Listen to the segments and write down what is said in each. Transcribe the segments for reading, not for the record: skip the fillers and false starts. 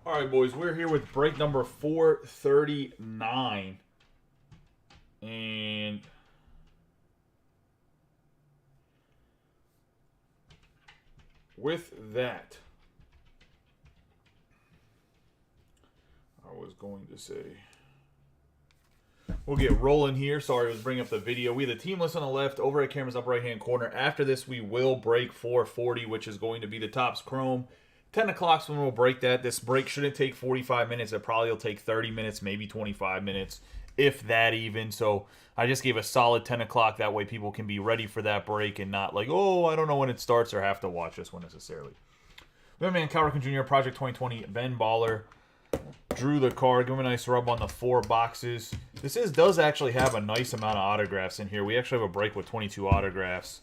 All right, boys, we're here with break number 439. And with that, I was going to say, we'll get rolling here. Sorry, I was bringing up the video. We have the team list on the left, overhead cameras up right-hand corner. After this, we will break 440, which is going to be the Topps Chrome. 10 o'clock's when we'll break that. This break shouldn't take 45 minutes. It probably will take 30 minutes, maybe 25 minutes, if that even. So I just gave a solid 10 o'clock. That way people can be ready for that break and not like, oh, I don't know when it starts or have to watch this one necessarily. We have Cal Ripken Jr., Project 2020, Ben Baller. Drew the card. Give him a nice rub on the 4 boxes. This does actually have a nice amount of autographs in here. We actually have a break with 22 autographs.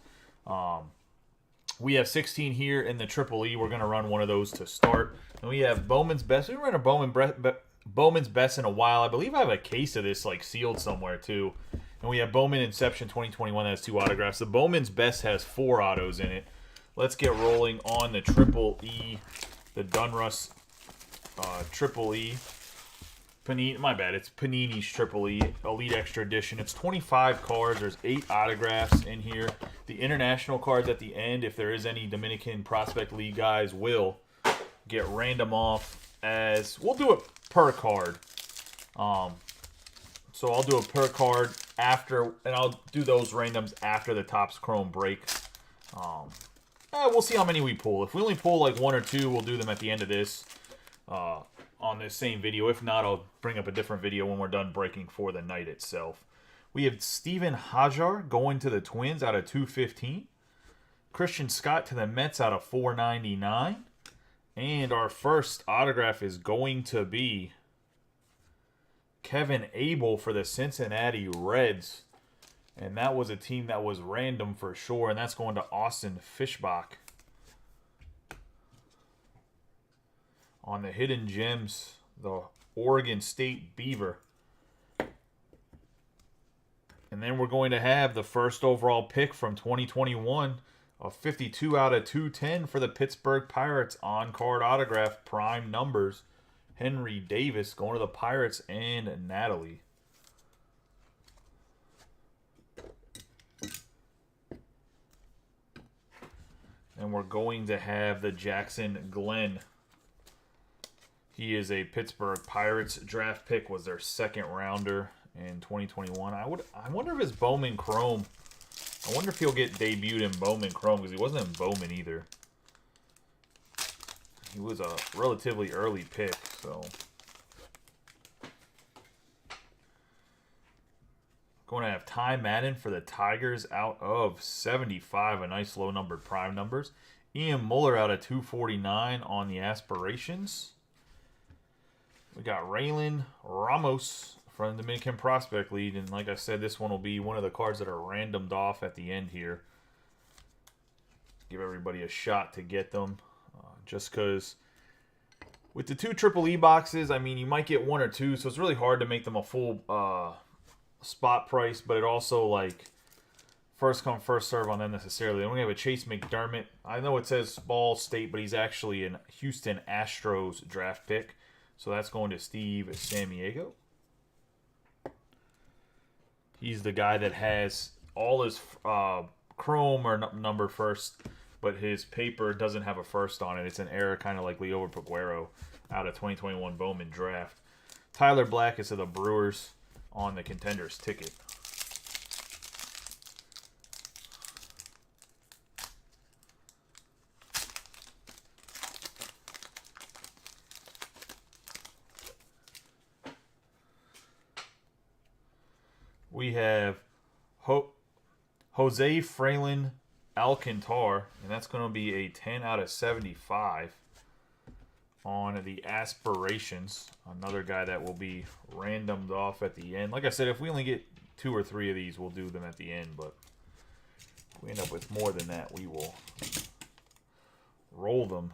We have 16 here in the Triple E. We're going to run one of those to start. And we have Bowman's Best. We haven't run a Bowman's Best in a while. I believe I have a case of this like sealed somewhere too. And we have Bowman Inception 2021 that has 2 autographs. The Bowman's Best has 4 autos in it. Let's get rolling on the Triple E. The Donruss Triple E. Panini, my bad, it's Panini's Triple E Elite Extra Edition. It's 25 cards. There's 8 autographs in here. The international cards at the end, if there is any Dominican Prospect League guys, will get random off as we'll do it per card. So I'll do a per card after, and I'll do those randoms after the Topps Chrome break. We'll see how many we pull. If we only pull like 1 or 2, we'll do them at the end of this. On this same video. If not, I'll bring up a different video when we're done breaking for the night itself. We have Steven Hajjar going to the Twins out of 215. Christian Scott to the Mets out of 499. And our first autograph is going to be Kevin Abel for the Cincinnati Reds. And that was a team that was random for sure. And that's going to Austin Fishbach. On the Hidden Gems, the Oregon State Beaver. And then we're going to have the first overall pick from 2021, a 52 out of 210 for the Pittsburgh Pirates on-card autograph, prime numbers. Henry Davis going to the Pirates and Natalie. And we're going to have the Jackson Glenn. He is a Pittsburgh Pirates draft pick, was their 2nd rounder in 2021. I wonder if it's Bowman Chrome. I wonder if he'll get debuted in Bowman Chrome because he wasn't in Bowman either. He was a relatively early pick, so. Going to have Ty Madden for the Tigers out of 75, a nice low numbered prime numbers. Ian Muller out of 249 on the aspirations. We got Raylan Ramos from the Dominican Prospect League. And like I said, this one will be one of the cards that are randomed off at the end here. Give everybody a shot to get them. Just because with the 2 Triple E boxes, I mean, you might get 1 or 2. So it's really hard to make them a full spot price. But it also, like, first come, first serve on them necessarily. Then we have a Chase McDermott. I know it says Ball State, but he's actually a Houston Astros draft pick. So that's going to Steve Samiego. He's the guy that has all his chrome or number first, but his paper doesn't have a first on it. It's an error, kind of like Leo Peguero out of 2021 Bowman draft. Tyler Black is to the Brewers on the Contenders ticket. We have Jose Fralin Alcantar, and that's going to be a 10 out of 75 on the aspirations. Another guy that will be randomed off at the end. Like I said, if we only get 2 or 3 of these, we'll do them at the end. But if we end up with more than that, we will roll them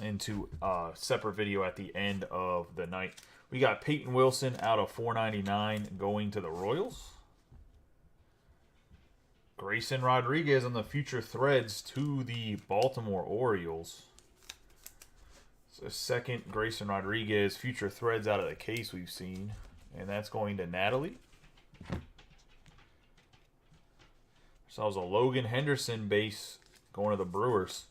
into a separate video at the end of the night. We got Peyton Wilson out of 499 going to the Royals. Grayson Rodriguez on the Future Threads to the Baltimore Orioles. So second, Grayson Rodriguez, future threads out of the case we've seen. And that's going to Natalie. So that was a Logan Henderson base going to the Brewers.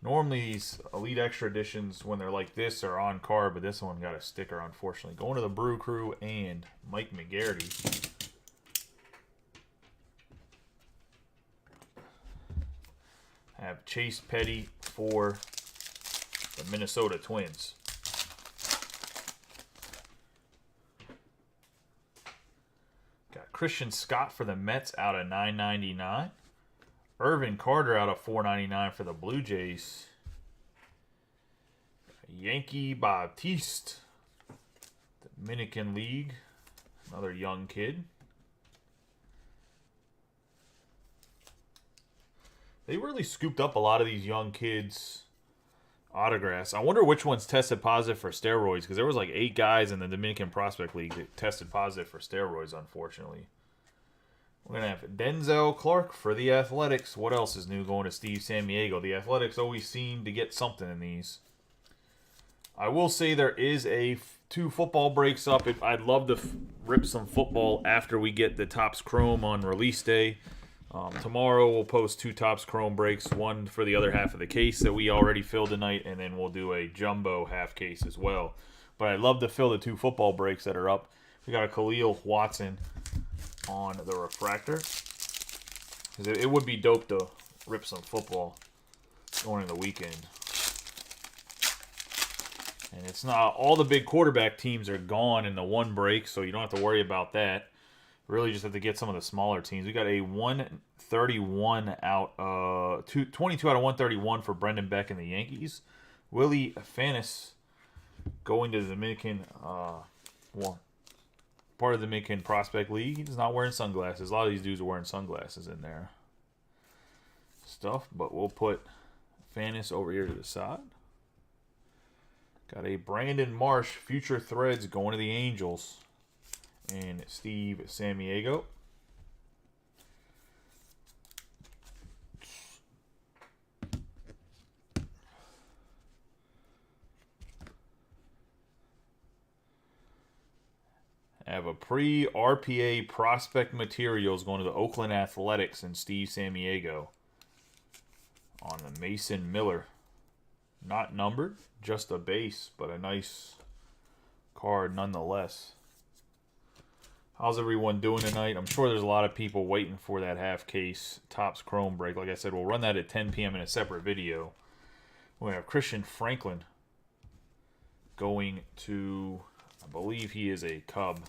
Normally these Elite Extra editions, when they're like this, are on card, but this one got a sticker, unfortunately. Going to the Brew Crew and Mcdermott. Have Chase Petty for the Minnesota Twins. Got Christian Scott for the Mets out of $9.99. Irvin Carter out of $4.99 for the Blue Jays. Yankee Baptiste, Dominican League, another young kid. They really scooped up a lot of these young kids' autographs. I wonder which ones tested positive for steroids, because there was like 8 guys in the Dominican Prospect League that tested positive for steroids, unfortunately. We're going to have Denzel Clark for the Athletics. What else is new? Going to Steve Sammiego. The Athletics always seem to get something in these. I will say there is a 2 football breaks up. I'd love to rip some football after we get the Topps Chrome on release day. Tomorrow we'll post 2 Topps Chrome breaks, one for the other half of the case that we already filled tonight, and then we'll do a jumbo half case as well. But I'd love to fill the 2 football breaks that are up. We got a Khalil Watson on the refractor. It would be dope to rip some football going into the weekend. And it's not all the big quarterback teams are gone in the 1 break, so you don't have to worry about that. Really just have to get some of the smaller teams. We got a 131 out, 22 out of 131 for Brendan Beck and the Yankees. Willie Fanis going to the Dominican, part of the Dominican Prospect League. He's not wearing sunglasses. A lot of these dudes are wearing sunglasses in their stuff, but we'll put Fanis over here to the side. Got a Brandon Marsh, future threads going to the Angels. And Steve Sammiego. I have a pre-RPA prospect materials going to the Oakland Athletics and Steve Sammiego on the Mason Miller. Not numbered, just a base, but a nice card nonetheless. How's everyone doing tonight? I'm sure there's a lot of people waiting for that half case Topps Chrome break. Like I said, we'll run that at 10 p.m. in a separate video. We have Christian Franklin going to, I believe he is a Cub.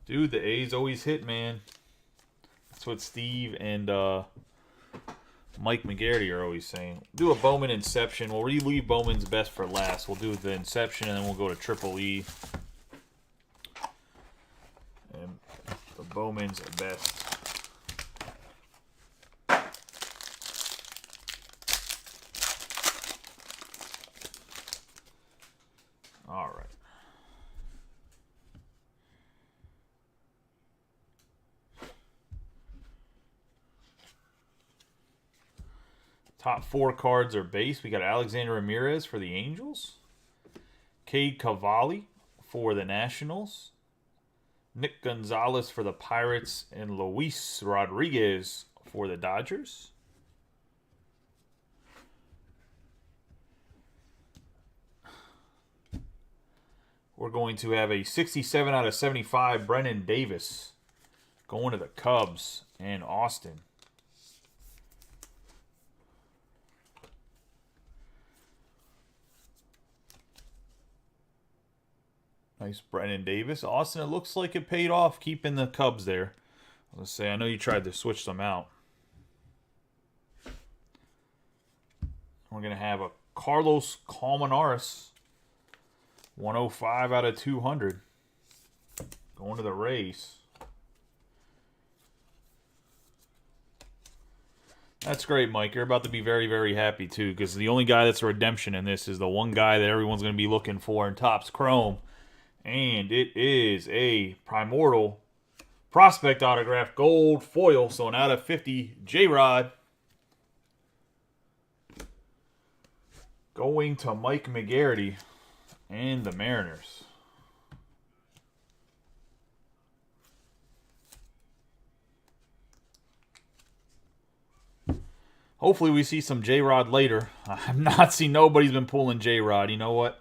Dude, the A's always hit, man. That's what Steve and Mike McGarity are always saying. Do a Bowman Inception. We'll leave Bowman's best for last. We'll do the Inception, and then we'll go to Triple E. And the Bowman's best. All right. Top 4 cards are base. We got Alexander Ramirez for the Angels. Cade Cavalli for the Nationals. Nick Gonzalez for the Pirates. And Luis Rodriguez for the Dodgers. We're going to have a 67 out of 75 Brennan Davis going to the Cubs and Austin. Nice Brennan Davis. Austin, it looks like it paid off keeping the Cubs there. Let's say, I know you tried to switch them out. We're going to have a Carlos Colmenares, 105 out of 200. Going to the Rays. That's great, Mike. You're about to be very, very happy, too, because the only guy that's a redemption in this is the one guy that everyone's going to be looking for in Topps Chrome. And it is a Primordial Prospect Autograph Gold Foil. So an out of 50 J-Rod. Going to Mike McGarity and the Mariners. Hopefully we see some J-Rod later. I've not seen nobody's been pulling J-Rod. You know what?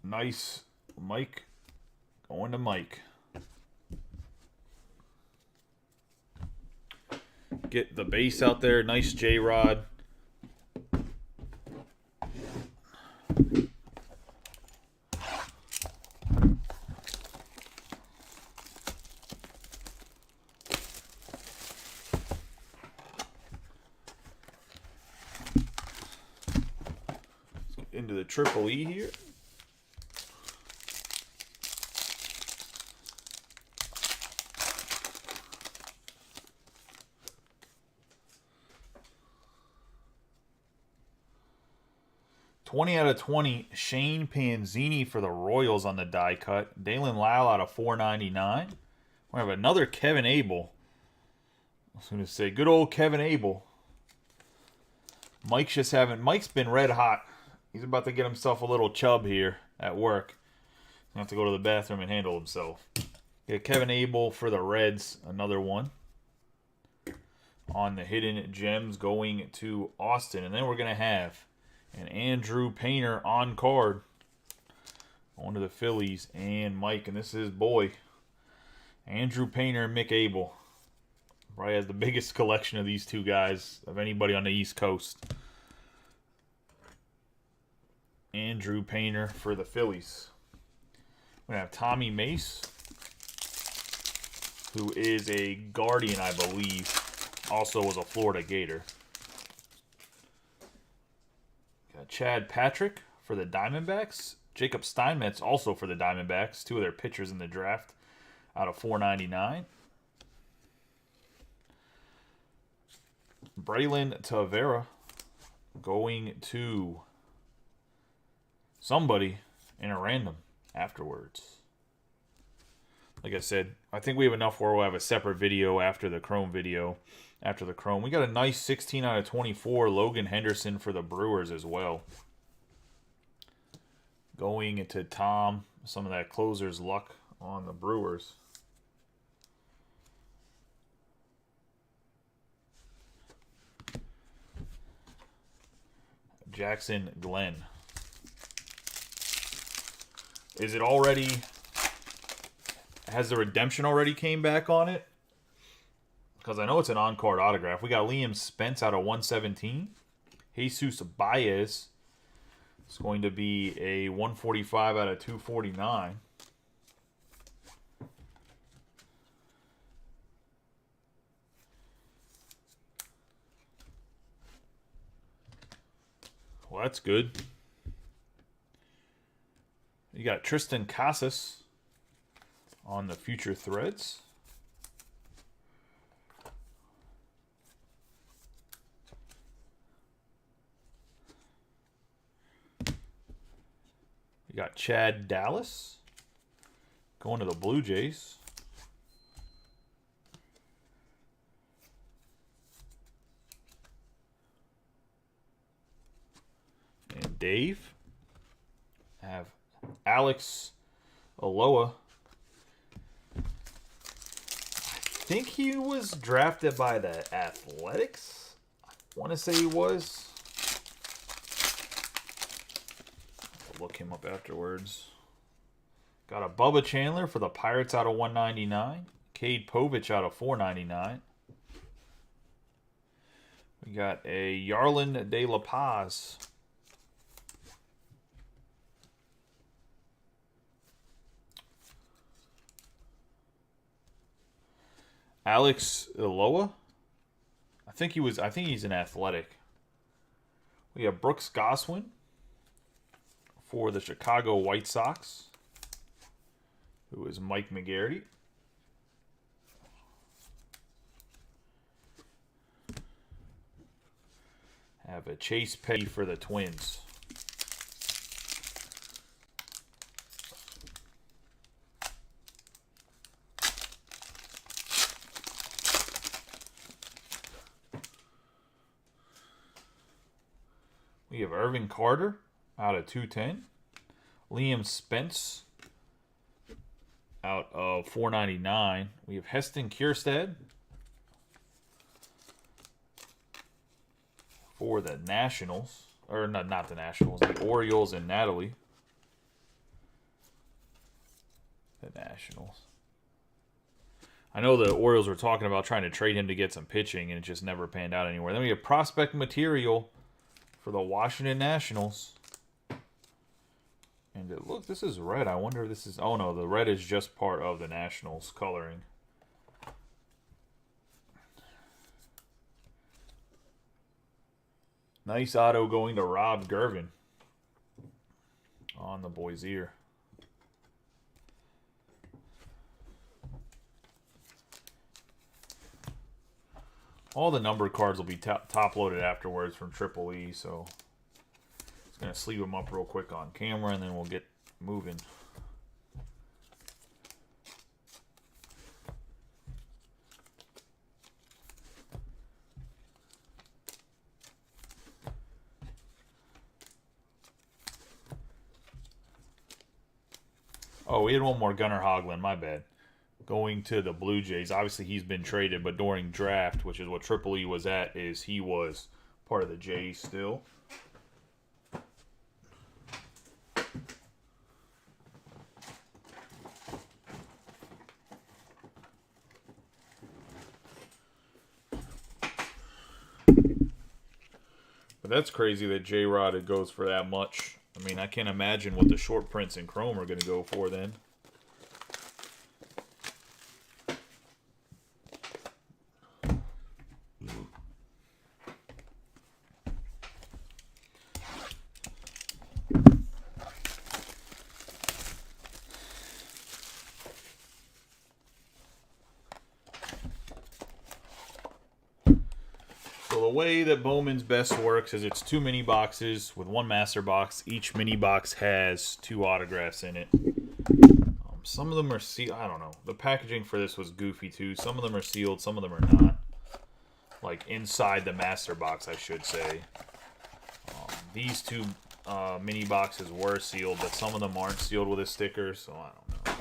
Nice. Mike. Going to Mike. Get the base out there. Nice J-Rod. Into the Triple E here. $20 out of 20. Shane Panzini for the Royals on the die cut. Dalen Lyle out of $4.99. We have another Kevin Abel. I was going to say, good old Kevin Abel. Mike's been red hot. He's about to get himself a little chub here at work. He'll have to go to the bathroom and handle himself. Get Kevin Abel for the Reds, another one. On the Hidden Gems going to Austin. And then we're going to have an Andrew Painter on card. Going to the Phillies and Mike. And this is his boy, Andrew Painter and Mick Abel. Probably has the biggest collection of these two guys of anybody on the East Coast. Andrew Painter for the Phillies. We're going to have Tommy Mace, who is a Guardian, I believe. Also was a Florida Gator. Got Chad Patrick for the Diamondbacks. Jacob Steinmetz also for the Diamondbacks. Two of their pitchers in the draft out of $4.99. Braylon Tavera going to somebody in a random afterwards. Like I said, I think we have enough where we'll have a separate video after the Chrome video. After the Chrome. We got a nice 16 out of 24 Logan Henderson for the Brewers as well. Going into Tom, some of that closer's luck on the Brewers. Jackson Glenn. Is it already... Has the redemption already came back on it? Because I know it's an on-card autograph. We got Liam Spence out of 117. Jesus Baez. It's going to be a 145 out of 249. Well, that's good. You got Tristan Casas on the Future Threads. You got Chad Dallas going to the Blue Jays. And Dave. Have Alex Aloha. I think he was drafted by the Athletics. I want to say he was. I'll look him up afterwards. Got a Bubba Chandler for the Pirates out of 199. Cade Povich out of 499. We got a Yarlin De La Paz. Alex Iloa. I think he's an Athletic. We have Brooks Goswin for the Chicago White Sox, who is Mike McGarity. Have a Chase Petty for the Twins. We have Irvin Carter out of 210. Liam Spence out of 499. We have Heston Kjerstad for the Nationals. Or not the Nationals, the Orioles and Natalie. The Nationals. I know the Orioles were talking about trying to trade him to get some pitching, and it just never panned out anywhere. Then we have prospect material for the Washington Nationals. And look, this is red. I wonder if this is... Oh, no, the red is just part of the Nationals coloring. Nice auto going to Rob Gervin on the boy's ear. All the numbered cards will be top-loaded afterwards from Triple E, so just going to sleeve them up real quick on camera, and then we'll get moving. Oh, we had one more, Gunnar Hoglund, my bad. Going to the Blue Jays. Obviously, he's been traded, but during draft, which is what Triple E was at, is he was part of the Jays still. But that's crazy that J-Rod goes for that much. I mean, I can't imagine what the short prints in Chrome are going to go for then. So the way that Bowman's Best works is it's 2 mini boxes with 1 master box. Each mini box has 2 autographs in it. Some of them are sealed. I don't know. The packaging for this was goofy too. Some of them are sealed. Some of them are not. Like inside the master box, I should say. These 2 mini boxes were sealed, but some of them aren't sealed with a sticker, so I don't know.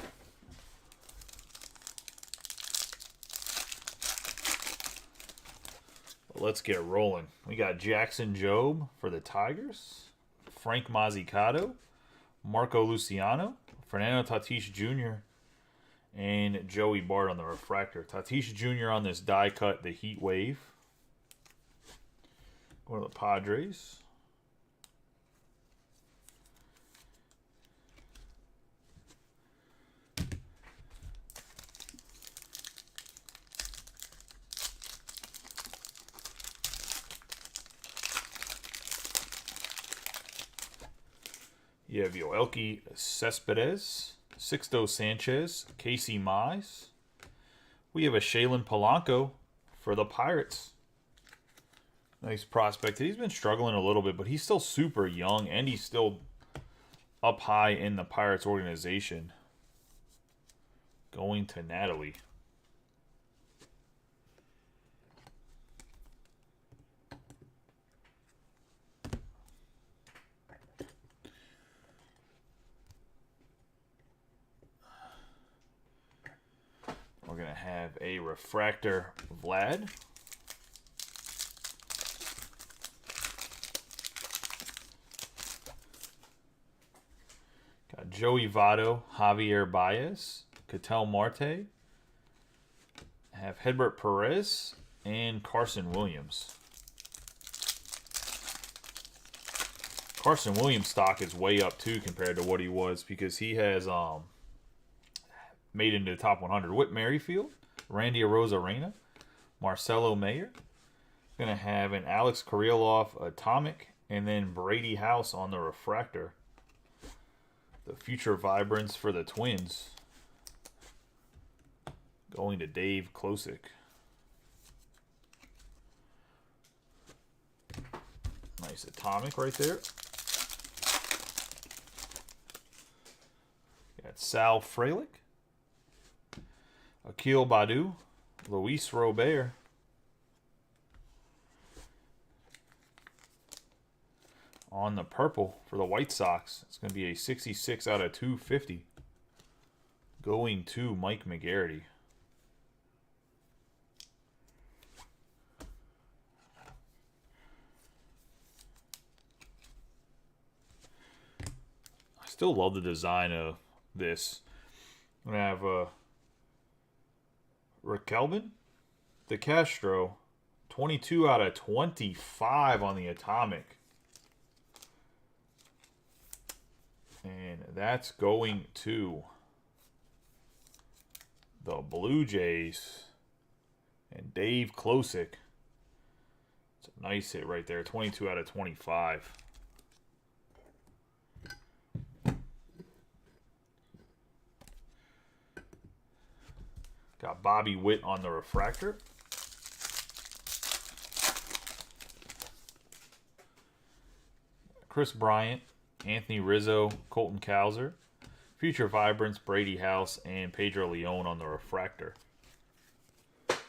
Let's get rolling. We got Jackson Jobe for the Tigers, Frank Mazzicato, Marco Luciano, Fernando Tatis Jr., and Joey Bart on the refractor. Tatis Jr. on this die cut, the Heat Wave. Going to the Padres. You have Yoelqui Cespedes, Sixto Sanchez, Casey Mize. We have a Shaylin Polanco for the Pirates. Nice prospect. He's been struggling a little bit, but he's still super young, and he's still up high in the Pirates organization. Going to Natalie. We're going to have a refractor Vlad. Got Joey Votto, Javier Baez, Ketel Marte. Have Hedbert Perez and Carson Williams. Carson Williams' stock is way up too compared to what he was because he has made into the top 100. Whit Merrifield, Randy Arozarena, Marcelo Mayer. Going to have an Alex Kirilloff Atomic, and then Brady House on the refractor. The future vibrance for the Twins. Going to Dave Klosick. Nice Atomic right there. Got Sal Frelick. Akil Baddoo, Luis Robert, on the purple for the White Sox. It's going to be a 66 out of 250. Going to Mike McGarity. I still love the design of this. I'm going to have Raquelman, De Castro, 22 out of 25 on the Atomic. And that's going to the Blue Jays and Dave Klosick. It's a nice hit right there, 22 out of 25. Got Bobby Witt on the refractor. Chris Bryant, Anthony Rizzo, Colton Cowser, Future Vibrance, Brady House, and Pedro Leon on the refractor. Let's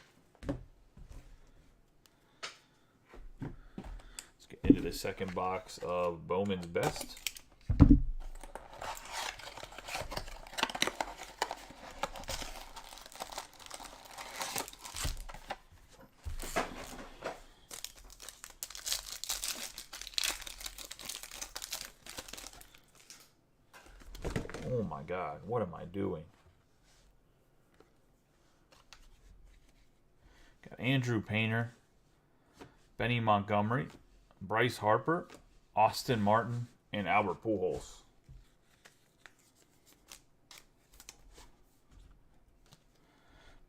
get into the second box of Bowman's Best. Oh my God, what am I doing? Got Andrew Painter, Benny Montgomery, Bryce Harper, Austin Martin, and Albert Pujols.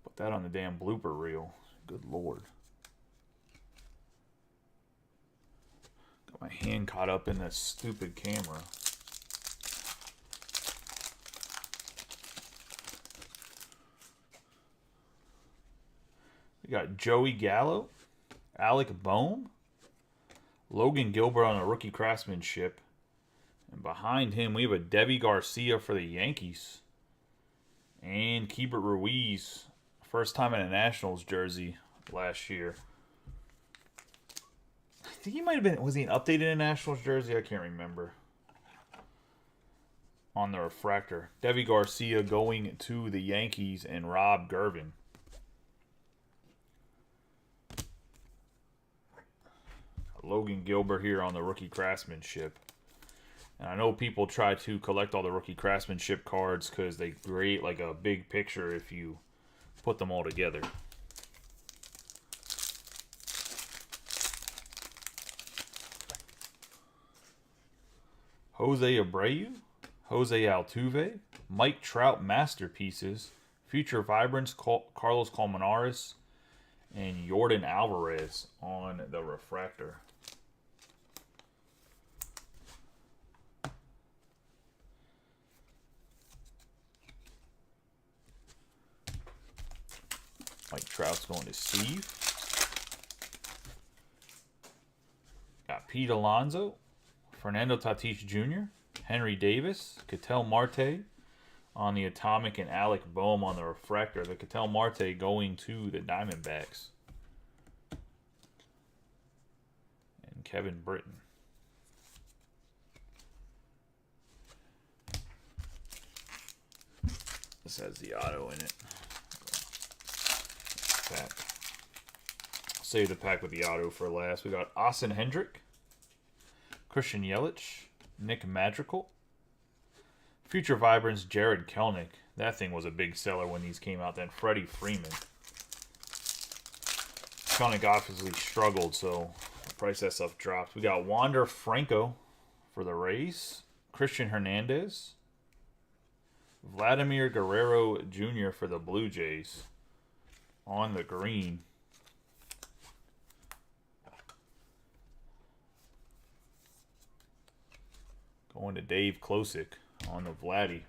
Put that on the damn blooper reel. Good Lord. Got my hand caught up in this stupid camera. We got Joey Gallo, Alec Bohm, Logan Gilbert on a rookie craftsmanship. And behind him, we have a Debbie Garcia for the Yankees. And Keibert Ruiz, first time in a Nationals jersey last year. I think he might have been, was he an updated Nationals jersey? I can't remember. On the refractor. Debbie Garcia going to the Yankees and Rob Gervin. Logan Gilbert here on the rookie craftsmanship. And I know people try to collect all the rookie craftsmanship cards because they create like a big picture if you put them all together. Jose Abreu, Jose Altuve, Mike Trout Masterpieces, Future Vibrance, Carlos Colmenares, and Yordan Alvarez on the refractor. Mike Trout's going to Steve. Got Pete Alonso, Fernando Tatis Jr., Henry Davis, Ketel Marte on the Atomic, and Alec Bohm on the refractor. The Ketel Marte going to the Diamondbacks. And Kevin Britton. This has the auto in it. Pack. Save the pack with the auto for last. We got Austin Hendrick, Christian Yelich, Nick Madrigal, Future Vibrance, Jared Kelenic. That thing was a big seller when these came out. Then Freddie Freeman. Kelenic obviously struggled, so the price of that stuff dropped. We got Wander Franco for the Rays, Christian Hernandez, Vladimir Guerrero Jr. for the Blue Jays on the green. Going to Dave Klosick on the Vladdy.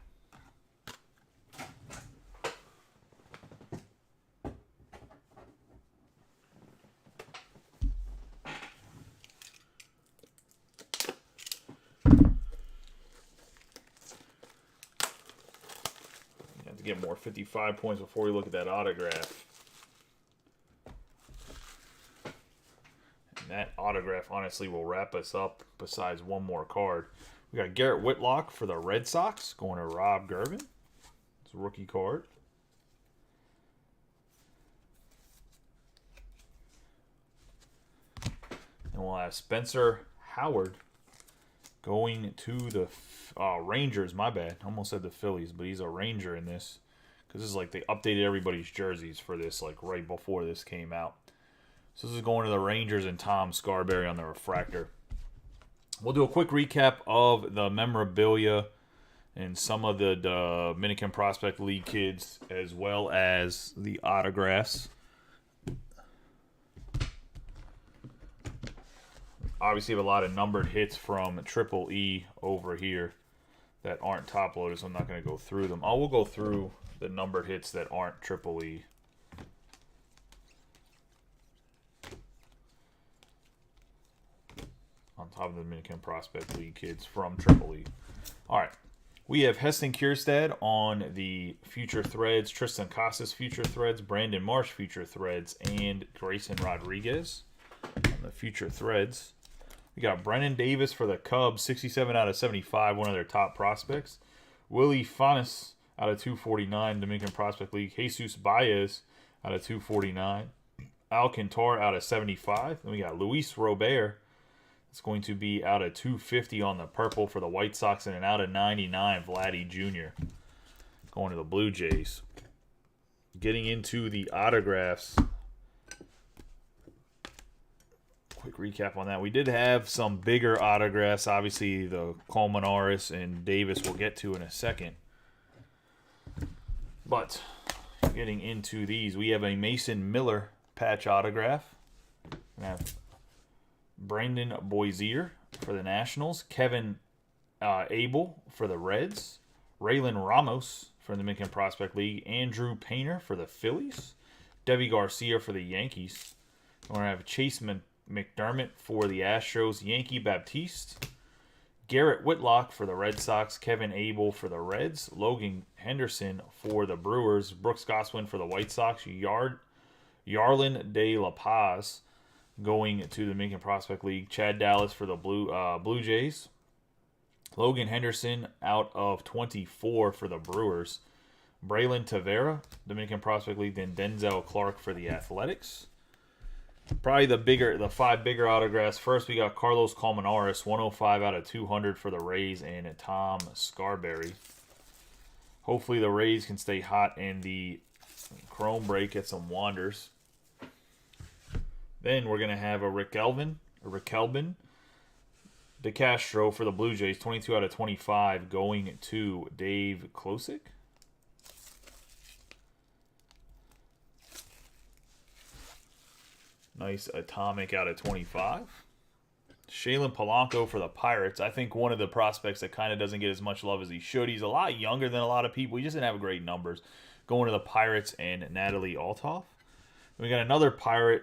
You have to get more 55 points before we look at that autograph. And that autograph, honestly, will wrap us up besides one more card. We got Garrett Whitlock for the Red Sox going to Rob Gervin. It's a rookie card. And we'll have Spencer Howard going to the Rangers. My bad. Almost said the Phillies, but he's a Ranger in this. Because this is like they updated everybody's jerseys for this, like right before this came out. So this is going to the Rangers and Tom Scarberry on the refractor. We'll do a quick recap of the memorabilia and some of the Dominican Prospect League kids, as well as the autographs. Obviously, have a lot of numbered hits from Triple E over here that aren't top loaded, so I'm not going to go through them. I will go through the numbered hits that aren't Triple E. On top of the Dominican Prospect League kids from Triple E. All right. We have Heston Kierstad on the Future Threads, Tristan Casas Future Threads, Brandon Marsh Future Threads, and Grayson Rodriguez on the Future Threads. We got Brennan Davis for the Cubs, 67 out of 75, one of their top prospects. Willie Fanes out of 249, Dominican Prospect League. Jesus Baez out of 249. Alcantara out of 75. Then we got Luis Robert. It's going to be out of 250 on the purple for the White Sox, and an out of 99, Vladdy Jr. going to the Blue Jays. Getting into the autographs. Quick recap on that. We did have some bigger autographs. Obviously, the Colmenares and Davis we'll get to in a second. But getting into these, we have a Mason Miller patch autograph. We have Brandon Boisier for the Nationals. Kevin Abel for the Reds. Raylan Ramos for the Dominican Prospect League. Andrew Painter for the Phillies. Devi Garcia for the Yankees. We're going to have Chase McDermott for the Astros. Yankee Baptiste. Garrett Whitlock for the Red Sox. Kevin Abel for the Reds. Logan Henderson for the Brewers. Brooks Goswin for the White Sox. Yarlin de La Paz going to the Dominican Prospect League. Chad Dallas for the Blue Jays. Logan Henderson out of 24 for the Brewers. Braylon Tavera, Dominican Prospect League. Then Denzel Clark for the Athletics. Probably the five bigger autographs. First, we got Carlos Colmenares, 105 out of 200 for the Rays, and Tom Scarberry. Hopefully the Rays can stay hot in the Chrome break, get some wanders. Then we're going to have a Rick Kelvin DeCastro for the Blue Jays, 22 out of 25, going to Dave Klosick. Nice atomic out of 25. Shaylin Polanco for the Pirates. I think one of the prospects that kind of doesn't get as much love as he should. He's a lot younger than a lot of people. He just didn't have great numbers. Going to the Pirates and Natalie Althoff. We got another Pirate,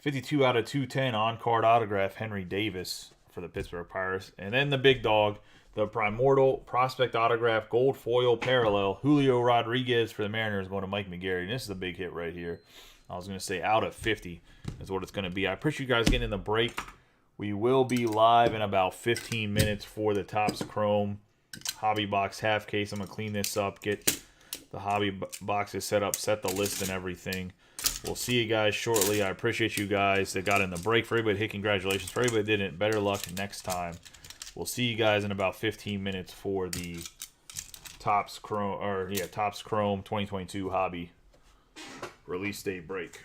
52 out of 210 on-card autograph, Henry Davis for the Pittsburgh Pirates. And then the big dog, the Primordial Prospect autograph, gold foil parallel, Julio Rodriguez for the Mariners going to Mike McGarry. And this is a big hit right here. I was going to say out of 50 is what it's going to be. I appreciate you guys getting in the break. We will be live in about 15 minutes for the Topps Chrome Hobby Box half case. I'm going to clean this up, get the hobby boxes set up, set the list and everything. We'll see you guys shortly. I appreciate you guys that got in the break. For everybody, hey, congratulations. For everybody that didn't, better luck next time. We'll see you guys in about 15 minutes for the Topps Chrome 2022 Hobby release date break.